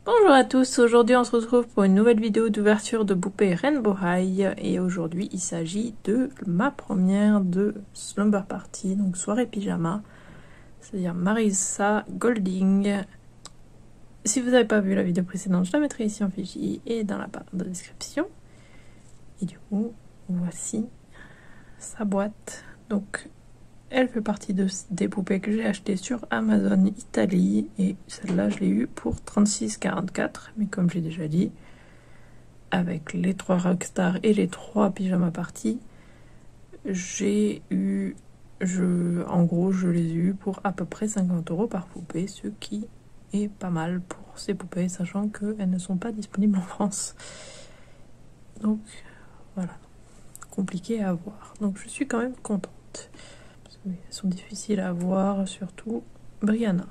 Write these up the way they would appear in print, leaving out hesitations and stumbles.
Bonjour à tous, aujourd'hui on se retrouve pour une nouvelle vidéo d'ouverture de poupée Rainbow High et aujourd'hui il s'agit de ma première de Slumber Party, donc soirée pyjama, c'est-à-dire Marissa Golding. Si vous n'avez pas vu la vidéo précédente, je la mettrai ici en fiche et dans la barre de description. Et du coup, voici sa boîte. Donc elle fait partie des poupées que j'ai achetées sur Amazon Italie et celle-là je l'ai eue pour 36,44 €, mais comme j'ai déjà dit, avec les 3 Rockstar et les 3 Pyjama Party, en gros je les ai eus pour à peu près 50 € par poupée, ce qui est pas mal pour ces poupées, sachant qu'elles ne sont pas disponibles en France. Donc voilà, compliqué à avoir. Donc je suis quand même contente. Elles sont difficiles à voir, surtout Brianna.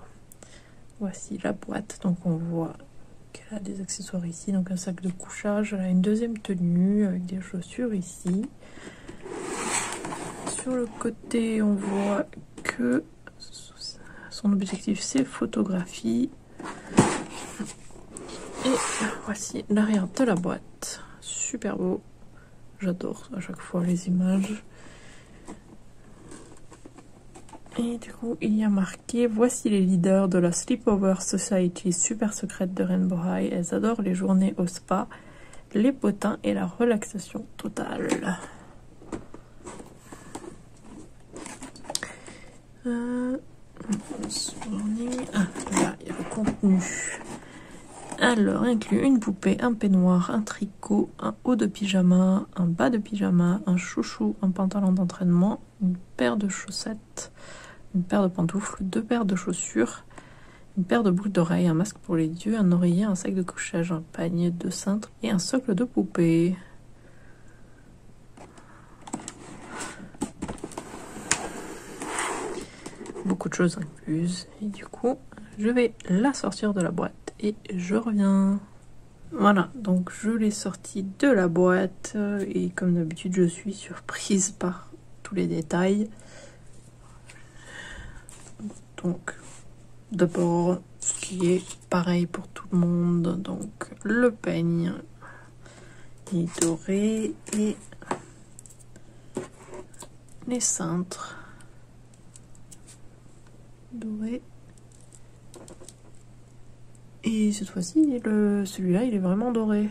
Voici la boîte, donc on voit qu'elle a des accessoires ici, donc un sac de couchage, elle a une deuxième tenue avec des chaussures ici. Sur le côté, on voit que son objectif c'est photographie. Et voici l'arrière de la boîte, super beau, j'adore à chaque fois les images. Et du coup, il y a marqué « Voici les leaders de la Sleepover Society super secrète de Rainbow High. Elles adorent les journées au spa, les potins et la relaxation totale. » Là, il y a le contenu. Alors, inclut une poupée, un peignoir, un tricot, un haut de pyjama, un bas de pyjama, un chouchou, un pantalon d'entraînement, une paire de chaussettes, une paire de pantoufles, 2 paires de chaussures, une paire de boucles d'oreilles, un masque pour les yeux, un oreiller, un sac de couchage, un panier de cintres et un socle de poupée. Beaucoup de choses incluses. Et du coup, je vais la sortir de la boîte et je reviens. Voilà, donc je l'ai sortie de la boîte et comme d'habitude, je suis surprise par tous les détails. Donc, d'abord, qui est pareil pour tout le monde, donc le peigne est doré et les cintres dorés. Et cette fois-ci, celui-là, il est vraiment doré.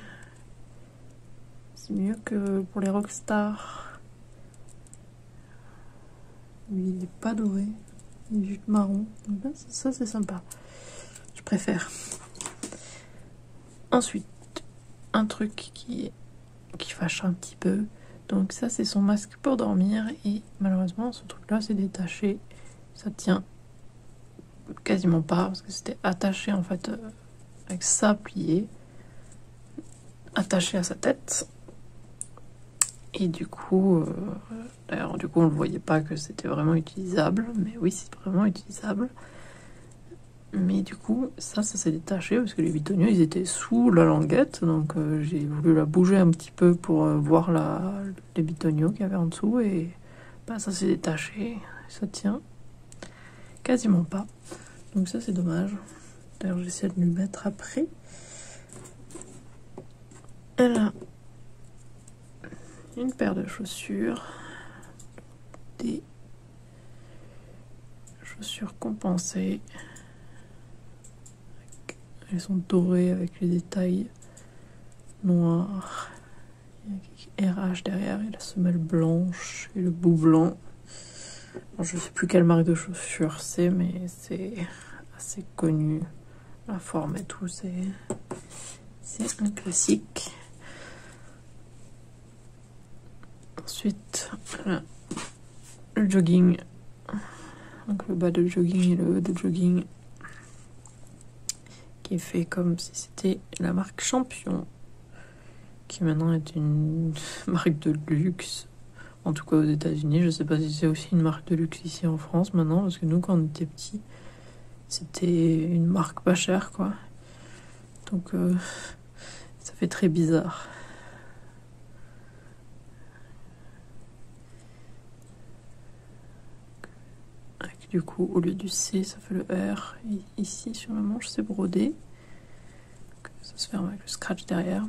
C'est mieux que pour les Rockstar. Lui, il n'est pas doré. Il est juste marron. Donc là, ça, c'est sympa. Je préfère. Ensuite, un truc qui fâche un petit peu. Donc ça, c'est son masque pour dormir. Et malheureusement, ce truc-là, c'est détaché. Ça tient quasiment pas. Parce que c'était attaché, en fait, avec ça plié. Attaché à sa tête. Et du coup, d'ailleurs, on ne voyait pas que c'était vraiment utilisable. Mais oui, c'est vraiment utilisable. Mais du coup, ça s'est détaché parce que les bitoniaux, ils étaient sous la languette. Donc, j'ai voulu la bouger un petit peu pour voir les bitoniaux qu'il y avait en dessous. Et bah, ça s'est détaché. Ça tient quasiment pas. Donc ça, c'est dommage. D'ailleurs, j'essaie de lui mettre après. Elle a une paire de chaussures, des chaussures compensées. Elles sont dorées avec les détails noirs. Il y a RH derrière et la semelle blanche et le bout blanc. Alors, je ne sais plus quelle marque de chaussures c'est, mais c'est assez connu. La forme et tout, c'est un classique. Ensuite, voilà, le jogging. Donc le bas de jogging et le haut de jogging. Qui est fait comme si c'était la marque Champion. Qui maintenant est une marque de luxe. En tout cas aux États-Unis. Je ne sais pas si c'est aussi une marque de luxe ici en France maintenant. Parce que nous, quand on était petits, c'était une marque pas chère, quoi. Donc ça fait très bizarre. Du coup, au lieu du C, ça fait le R. Et ici, sur le manche, c'est brodé. ça se ferme avec le scratch derrière.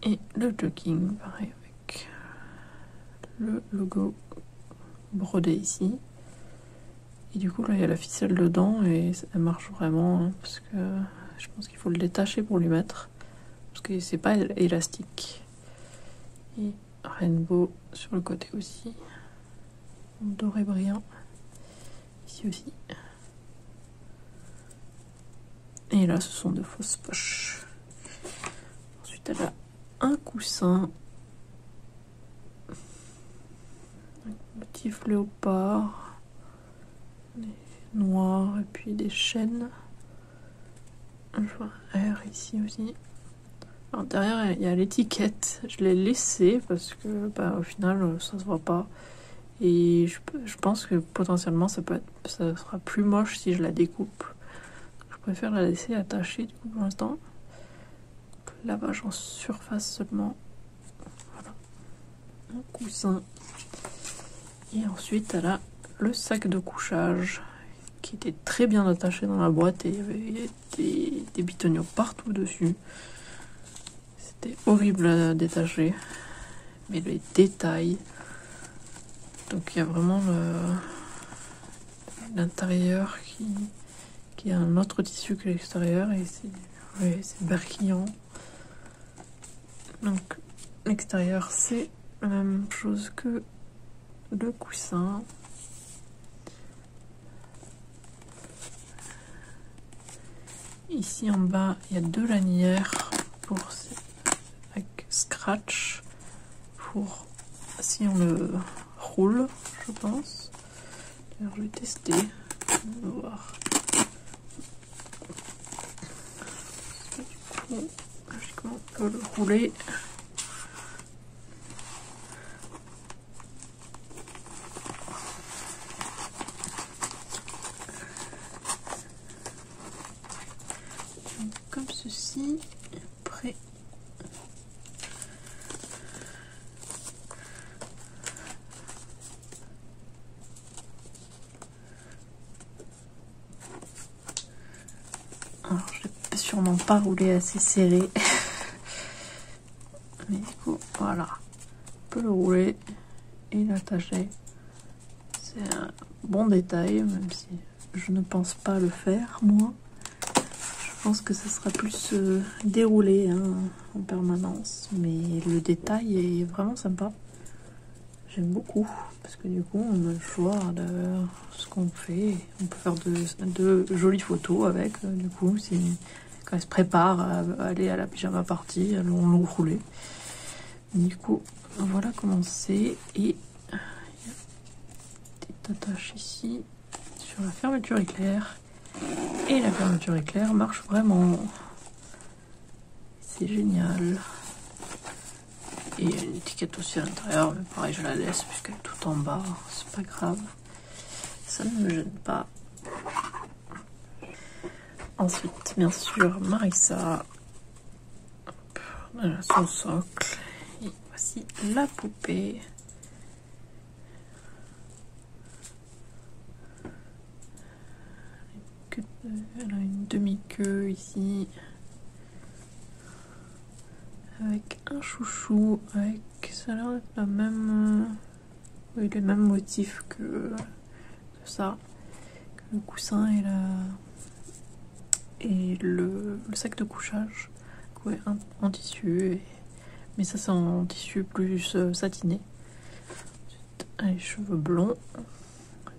Et le jogging, pareil, avec le logo brodé ici. Et du coup là il y a la ficelle dedans et elle marche vraiment, hein, parce que je pense qu'il faut le détacher pour lui mettre, parce que c'est pas élastique. Et rainbow sur le côté aussi, doré brillant ici aussi. Et là ce sont de fausses poches. Ensuite elle a un coussin motif léopard noir et puis des chaînes. Je vois un R ici aussi. Alors derrière il y a l'étiquette, je l'ai laissée parce que bah, au final ça se voit pas et je pense que potentiellement ça sera plus moche si je la découpe. Je préfère la laisser attachée du coup pour l'instant. Lavage en surface seulement. Voilà. Un coussin. Et ensuite elle a le sac de couchage qui était très bien attaché dans la boîte et il y avait des bitoniaux partout dessus. C'était horrible à détacher, mais les détails. Donc il y a vraiment l'intérieur qui a un autre tissu que l'extérieur et c'est berquillant. Donc l'extérieur c'est la même chose que le coussin. Ici en bas il y a deux lanières avec scratch pour si on le roule, je pense. D'ailleurs je vais tester, on va voir. Du coup, logiquement on peut le rouler. Comme ceci, après alors je vais sûrement pas rouler assez serré mais du coup voilà, on peut le rouler et l'attacher. C'est un bon détail même si je ne pense pas le faire moi. Je pense que ça sera plus déroulé hein, en permanence, mais le détail est vraiment sympa. J'aime beaucoup parce que du coup on a le choix de ce qu'on fait. On peut faire de jolies photos avec. Du coup, quand elle se prépare à aller à la pyjama party, on l'ont roulé. Du coup, voilà comment c'est. Et il y a des petites attaches ici sur la fermeture éclair. Et la fermeture éclair marche vraiment. C'est génial. Et il y a une étiquette aussi à l'intérieur, mais pareil, je la laisse puisqu'elle est tout en bas. C'est pas grave. Ça ne me gêne pas. Ensuite, bien sûr, Marissa. Hop, on a son socle. Et voici la poupée. Elle a une demi-queue ici. Avec un chouchou, ça a l'air d'être la même, oui, les mêmes motifs que ça, que le coussin et le sac de couchage, ouais, en tissu, mais ça c'est en tissu plus satiné. Ensuite, les cheveux blonds,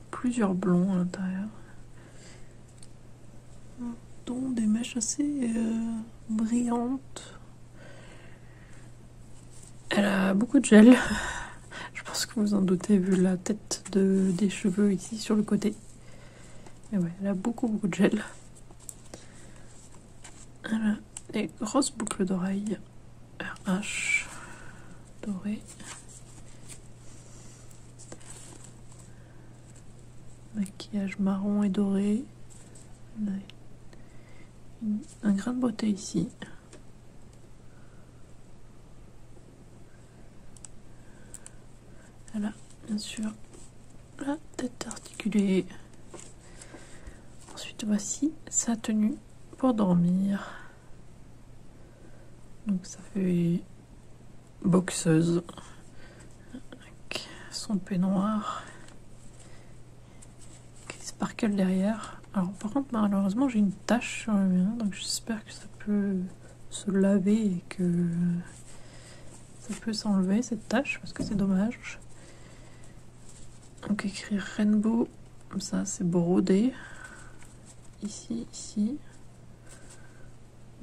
plusieurs blonds à l'intérieur, dont des mèches assez brillantes. Elle a beaucoup de gel, je pense que vous en doutez vu la tête des cheveux ici sur le côté. Mais ouais, elle a beaucoup de gel. Elle a des grosses boucles d'oreilles RH dorées. Maquillage marron et doré. Un grain de beauté ici. Elle a bien sûr la tête articulée. Ensuite voici sa tenue pour dormir. Donc ça fait boxeuse avec son peignoir qui sparkle derrière. Alors par contre malheureusement j'ai une tache sur le mien, donc j'espère que ça peut se laver et que ça peut s'enlever cette tache parce que c'est dommage. Donc écrire Rainbow, comme ça c'est brodé. Ici, ici,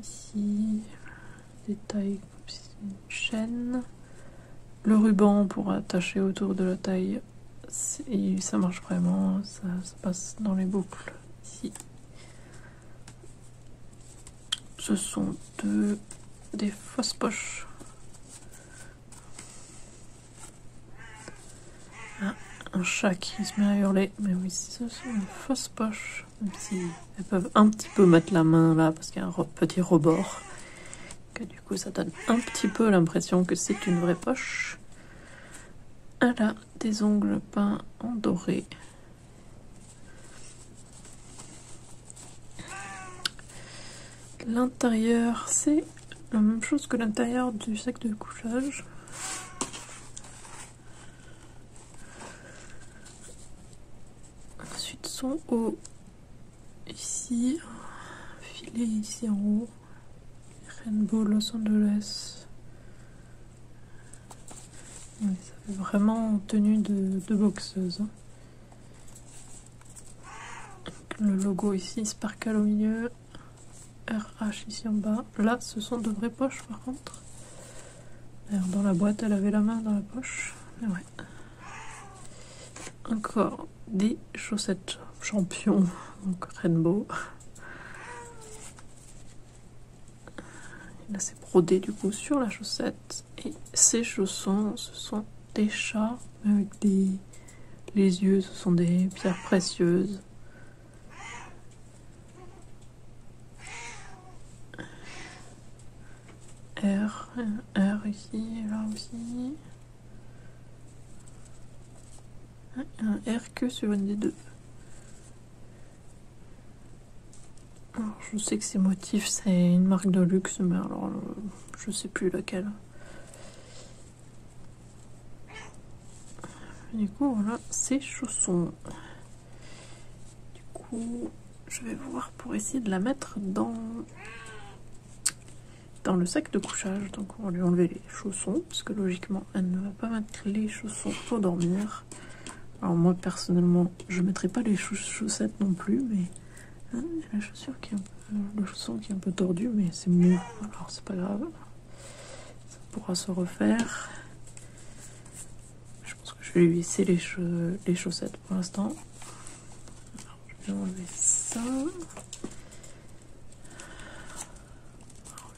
ici, détail comme si c'est une chaîne. Le ruban pour attacher autour de la taille, ça marche vraiment, ça passe dans les boucles ici. Ce sont des fausses poches. Ah, un chat qui se met à hurler, mais oui, ce sont des fausses poches, même si elles peuvent un petit peu mettre la main là parce qu'il y a un petit rebord. Que du coup ça donne un petit peu l'impression que c'est une vraie poche. Elle a des ongles peints en doré. L'intérieur, c'est la même chose que l'intérieur du sac de couchage. Ensuite son haut ici, filet ici en haut. Rainbow Los Angeles. Oui, ça fait vraiment tenue de boxeuse. Le logo ici, Sparkle au milieu, RH ici en bas. Là, ce sont de vraies poches par contre. D'ailleurs, dans la boîte, elle avait la main dans la poche. Mais ouais. Encore des chaussettes champion, donc Rainbow. Là c'est brodé du coup sur la chaussette. Et ces chaussons, ce sont des chats avec les yeux, ce sont des pierres précieuses. R ici, là aussi. Un R que sur une des deux. Alors, je sais que ces motifs, c'est une marque de luxe, mais alors je sais plus laquelle. Du coup, voilà ces chaussons. Du coup, je vais voir pour essayer de la mettre dans le sac de couchage. Donc, on va lui enlever les chaussons, parce que logiquement, elle ne va pas mettre les chaussons pour dormir. Alors, moi, personnellement, je ne mettrai pas les chaussettes non plus, mais. Hein, la chaussure qui est le chausson qui est un peu tordu, mais c'est mou, alors c'est pas grave, ça pourra se refaire. Je pense que je vais lui laisser les chaussettes pour l'instant. Je vais enlever ça. Alors,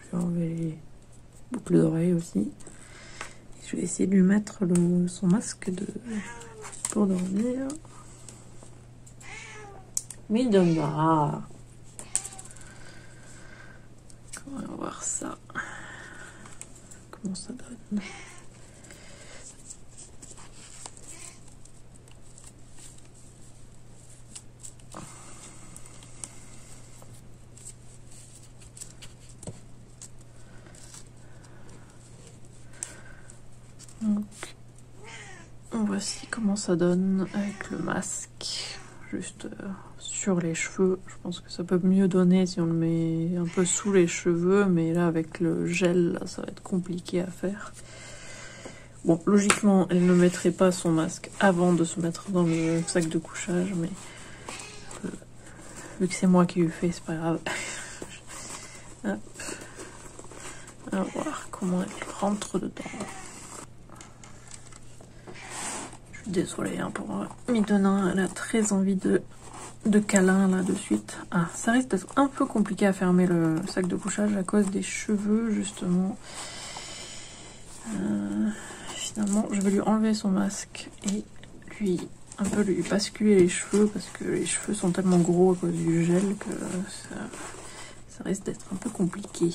je vais enlever les boucles d'oreilles aussi. Et je vais essayer de lui mettre son masque pour dormir. Midoma. On va voir ça. Comment ça donne. Donc, voici comment ça donne avec le masque. Juste sur les cheveux, je pense que ça peut mieux donner si on le met un peu sous les cheveux, mais là avec le gel, là, ça va être compliqué à faire. Bon, logiquement, elle ne mettrait pas son masque avant de se mettre dans le sac de couchage, mais vu que c'est moi qui lui fais, c'est pas grave. Hop. On va voir comment elle rentre dedans. Désolée hein, pour Midona, elle a très envie de câlin là de suite. Ah, ça risque d'être un peu compliqué à fermer le sac de couchage à cause des cheveux justement. Finalement, je vais lui enlever son masque et un peu lui basculer les cheveux parce que les cheveux sont tellement gros à cause du gel que ça risque d'être un peu compliqué.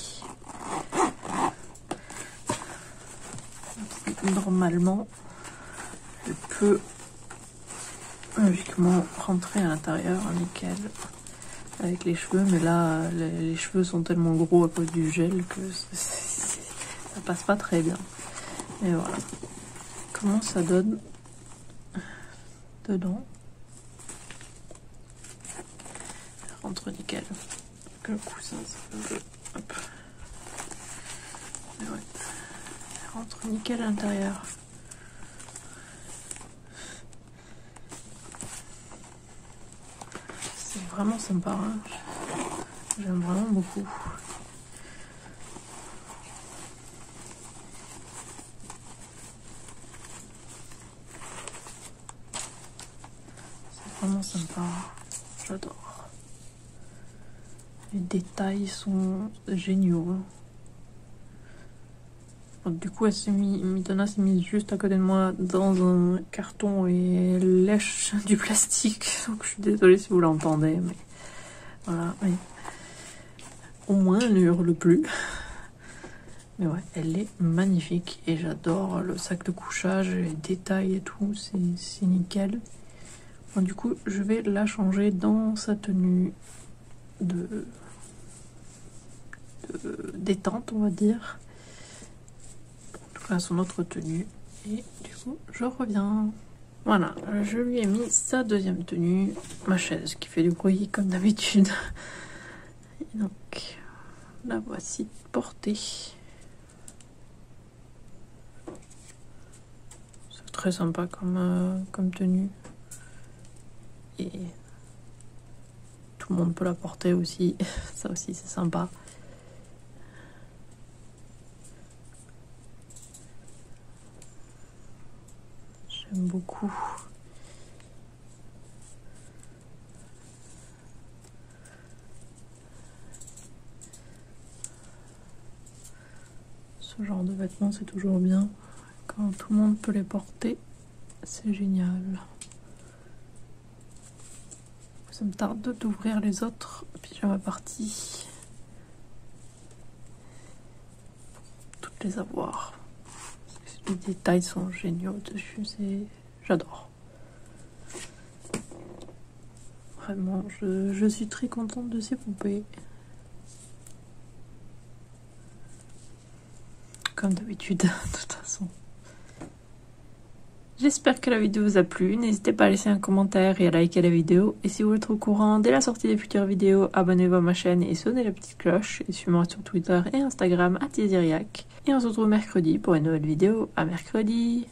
Normalement, elle peut logiquement rentrer à l'intérieur, nickel. avec les cheveux, mais là les cheveux sont tellement gros à cause du gel que ça passe pas très bien. Et voilà comment ça donne dedans. Ça rentre nickel. Que le coussin, hop. Mais ouais, ça rentre nickel à l'intérieur. C'est vraiment sympa, hein. J'aime vraiment beaucoup. C'est vraiment sympa, j'adore. Les détails sont géniaux. Donc, du coup, Midona s'est mise juste à côté de moi dans un carton et elle lèche du plastique. Donc je suis désolée si vous l'entendez, mais voilà. Mais au moins, elle ne hurle plus. Mais ouais, elle est magnifique et j'adore le sac de couchage, les détails et tout, c'est nickel. Bon, du coup, je vais la changer dans sa tenue de détente, on va dire. À son autre tenue et du coup je reviens. Voilà, je lui ai mis sa deuxième tenue, ma chaise qui fait du bruit comme d'habitude. Donc la voici portée. C'est très sympa comme tenue et tout le monde peut la porter aussi. Ça aussi c'est sympa. J'aime beaucoup. Ce genre de vêtements, c'est toujours bien. Quand tout le monde peut les porter, c'est génial. Ça me tarde d'ouvrir les autres pyjamas parties. Pour toutes les avoir. Les détails sont géniaux dessus, j'adore. Vraiment, je suis très contente de ces poupées. Comme d'habitude, de toute façon. J'espère que la vidéo vous a plu. N'hésitez pas à laisser un commentaire et à liker la vidéo. Et si vous voulez être au courant dès la sortie des futures vidéos, abonnez-vous à ma chaîne et sonnez la petite cloche. Et suivez-moi sur Twitter et Instagram @Isiriac. Et on se retrouve mercredi pour une nouvelle vidéo. À mercredi!